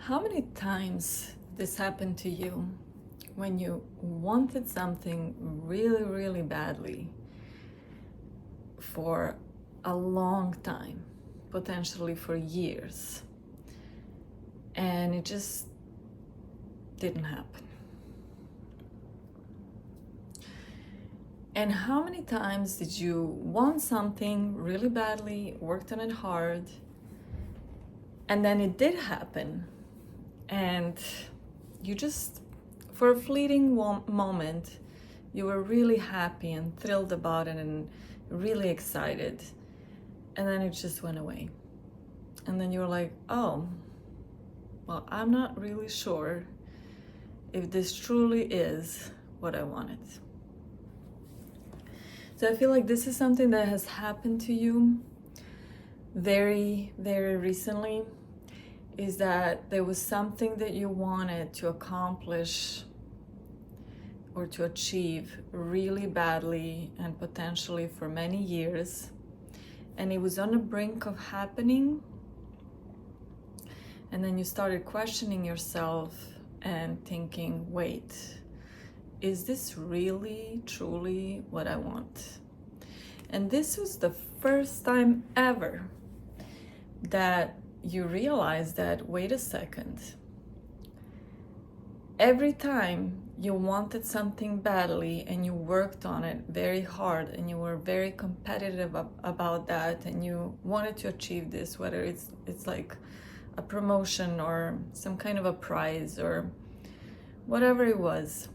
How many times this happened to you when you wanted something really, really badly for a long time, potentially for years, and it just didn't happen? And how many times did you want something really badly, worked on it hard, and then it did happen, and you just, for a fleeting moment, you were really happy and thrilled about it and really excited, and then it just went away. And then you were like, oh, well, I'm not really sure if this truly is what I wanted. So I feel like this is something that has happened to you very, very recently, is that there was something that you wanted to accomplish or to achieve really badly and potentially for many years, and it was on the brink of happening, and then you started questioning yourself and thinking, wait, is this really truly what I want? And this was the first time ever that you realize that, wait a second, every time you wanted something badly and you worked on it very hard and you were very competitive about that and you wanted to achieve this, whether it's like a promotion or some kind of a prize or whatever it was,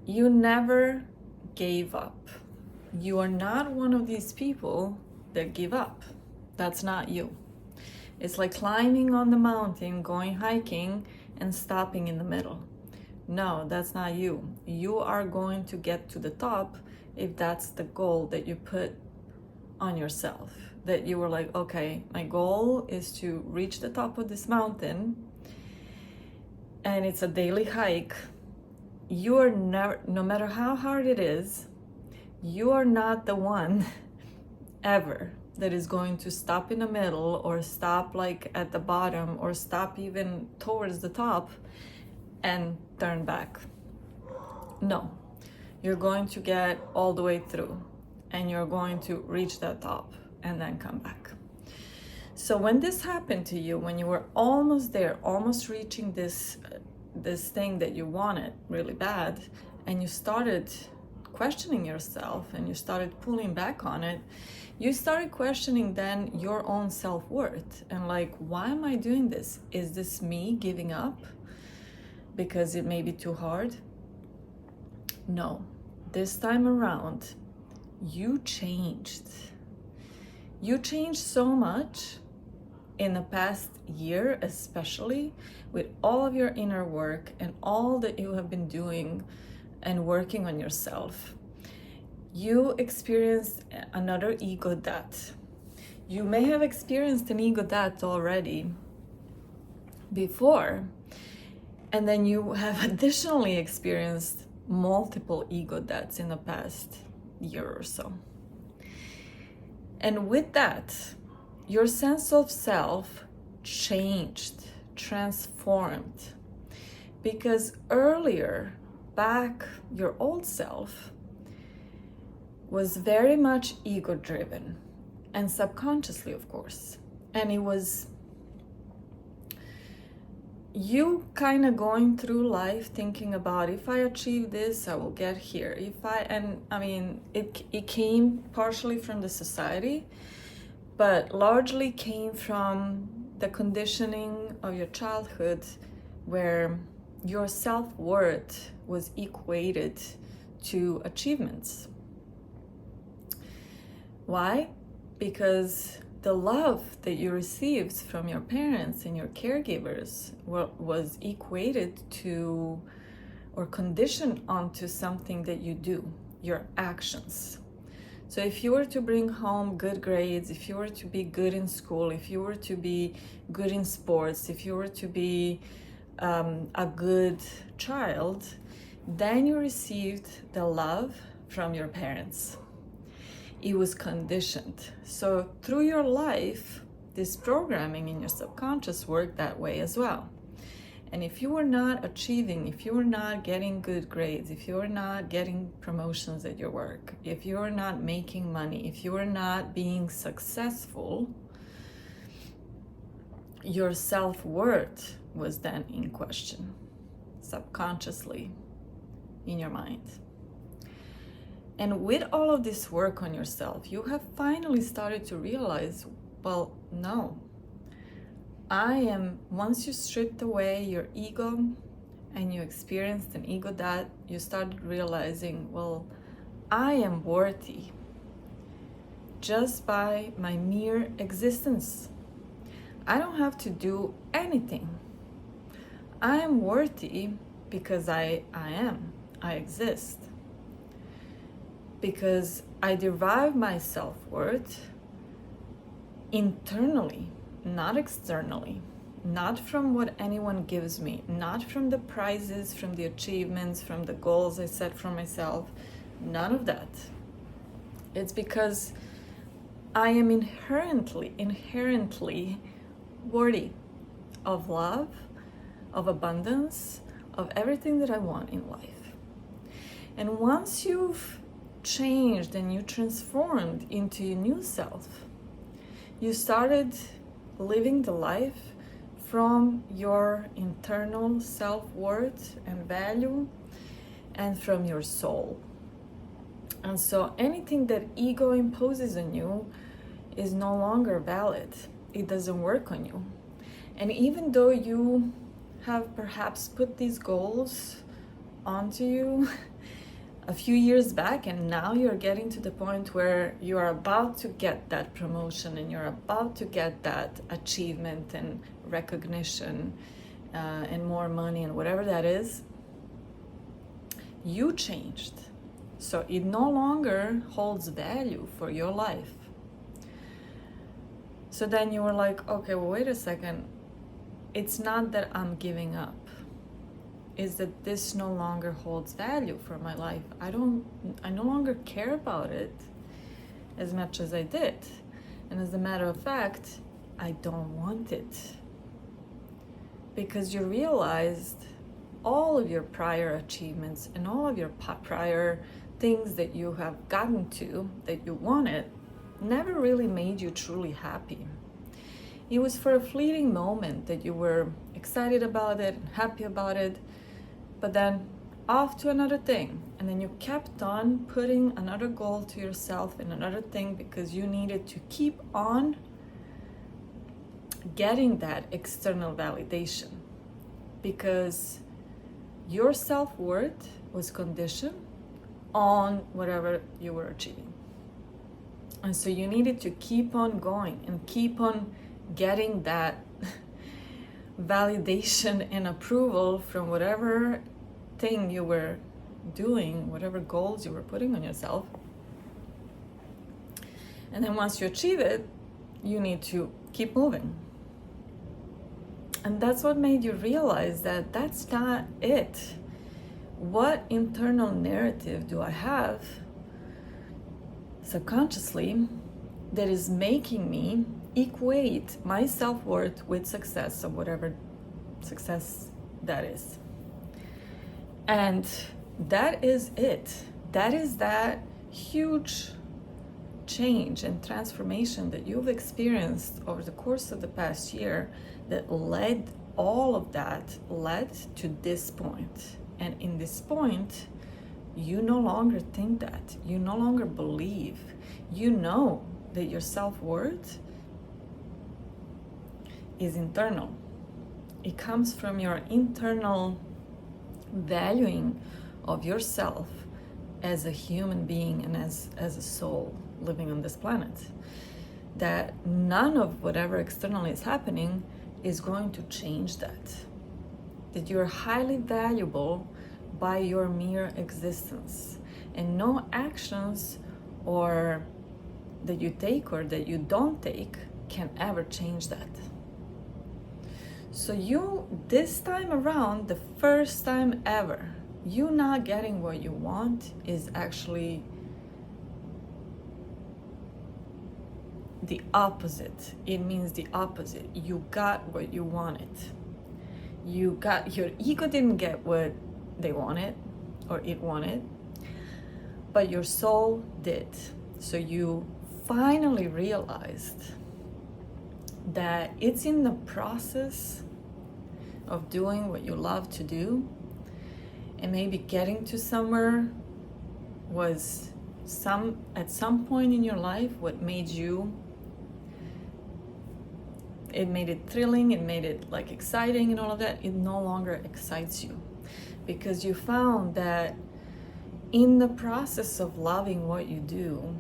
you never gave up. You are not one of these people that give up. That's not you. It's like climbing on the mountain, going hiking, and stopping in the middle. No, that's not you. You are going to get to the top if that's the goal that you put on yourself. That you were like, okay, my goal is to reach the top of this mountain, and it's a daily hike. You are never, no matter how hard it is, you are not the one ever that is going to stop in the middle or stop like at the bottom or stop even towards the top and turn back. No, you're going to get all the way through and you're going to reach that top and then come back. So when this happened to you, when you were almost there, almost reaching this thing that you wanted really bad, and you started questioning yourself and you started pulling back on it, you started questioning then your own self-worth and like, why am I doing this? Is this me giving up because it may be too hard? No, this time around, you changed. You changed so much in the past year, especially with all of your inner work and all that you have been doing and working on yourself. You experienced another ego death. You may have experienced an ego death already before, and then you have additionally experienced multiple ego deaths in the past year or so. And with that, your sense of self changed, transformed, because earlier, back, your old self was very much ego driven and subconsciously, of course. And it was you kind of going through life thinking about, if I achieve this, I will get here. It came partially from the society, but largely came from the conditioning of your childhood, where your self-worth was equated to achievements. Why? Because the love that you received from your parents and your caregivers was equated to or conditioned onto something that you do, your actions. So if you were to bring home good grades, if you were to be good in school, if you were to be good in sports, if you were to be a good child, then you received the love from your parents. It was conditioned. So through your life, this programming in your subconscious work that way as well. And if you are not achieving, if you are not getting good grades, if you are not getting promotions at your work, if you are not making money, if you are not being successful, your self-worth was then in question, subconsciously in your mind. And with all of this work on yourself, you have finally started to realize, well, no, once you stripped away your ego and you experienced an ego death, you started realizing, well, I am worthy just by my mere existence. I don't have to do anything. I am worthy because I exist. Because I derive my self-worth internally, not externally, not from what anyone gives me, not from the prizes, from the achievements, from the goals I set for myself, none of that. It's because I am inherently worthy of love, of abundance, of everything that I want in life. And once you've changed and you transformed into your new self, you started living the life from your internal self-worth and value and from your soul. And so anything that ego imposes on you is no longer valid. It doesn't work on you. And even though you have perhaps put these goals onto you a few years back, and now you're getting to the point where you are about to get that promotion and you're about to get that achievement and recognition and more money and whatever that is, you changed. So it no longer holds value for your life. So then you were like, okay, well, wait a second. It's not that I'm giving up. Is that this no longer holds value for my life. I no longer care about it as much as I did. And as a matter of fact, I don't want it. Because you realized all of your prior achievements and all of your prior things that you have gotten to, that you wanted, never really made you truly happy. It was for a fleeting moment that you were excited about it, happy about it, but then off to another thing. And then you kept on putting another goal to yourself and another thing because you needed to keep on getting that external validation. Because your self-worth was conditioned on whatever you were achieving. And so you needed to keep on going and keep on getting that validation and approval from whatever thing you were doing, whatever goals you were putting on yourself. And then once you achieve it, you need to keep moving. And that's what made you realize that that's not it. What internal narrative do I have subconsciously that is making me equate my self-worth with success, or whatever success that is? And that is it. That is that huge change and transformation that you've experienced over the course of the past year that led to this point. And in this point, you no longer think that. You no longer believe. You know that your self-worth is internal. It comes from your internal valuing of yourself as a human being and as a soul living on this planet. That none of whatever externally is happening is going to change that. That you're highly valuable by your mere existence, and no actions or that you take or that you don't take can ever change that. So you, this time around, the first time ever, you not getting what you want is actually the opposite. It means the opposite. You got what you wanted. Your ego didn't get what they wanted or it wanted, but your soul did. So you finally realized that it's in the process of doing what you love to do, and maybe getting to somewhere was at some point in your life what made you, it made it thrilling, it made it like exciting and all of that. It no longer excites you because you found that in the process of loving what you do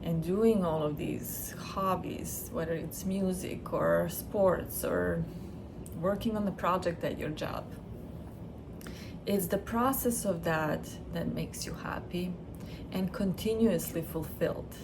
and doing all of these hobbies, whether it's music or sports or working on the project at your job, it's the process of that that makes you happy and continuously fulfilled.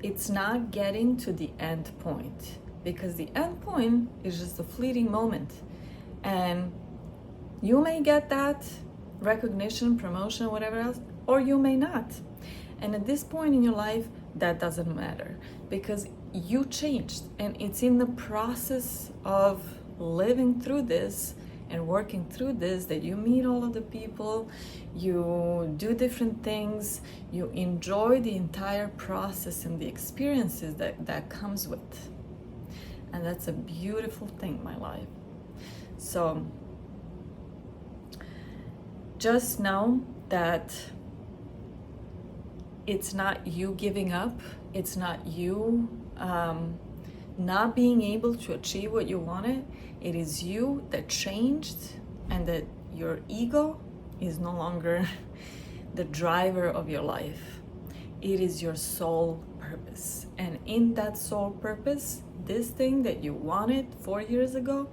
It's not getting to the end point, because the end point is just a fleeting moment, and you may get that recognition, promotion, whatever else, or you may not. And at this point in your life, that doesn't matter, because you changed, and it's in the process of living through this and working through this that you meet all of the people, you do different things, you enjoy the entire process and the experiences that comes with. And that's a beautiful thing, my life. So just know that it's not you giving up, it's not you not being able to achieve what you wanted. It is you that changed, and that your ego is no longer the driver of your life. It is your soul purpose. And in that soul purpose, this thing that you wanted 4 years ago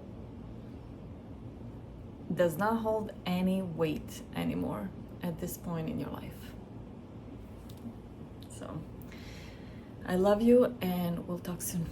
does not hold any weight anymore at this point in your life. So I love you, and we'll talk soon.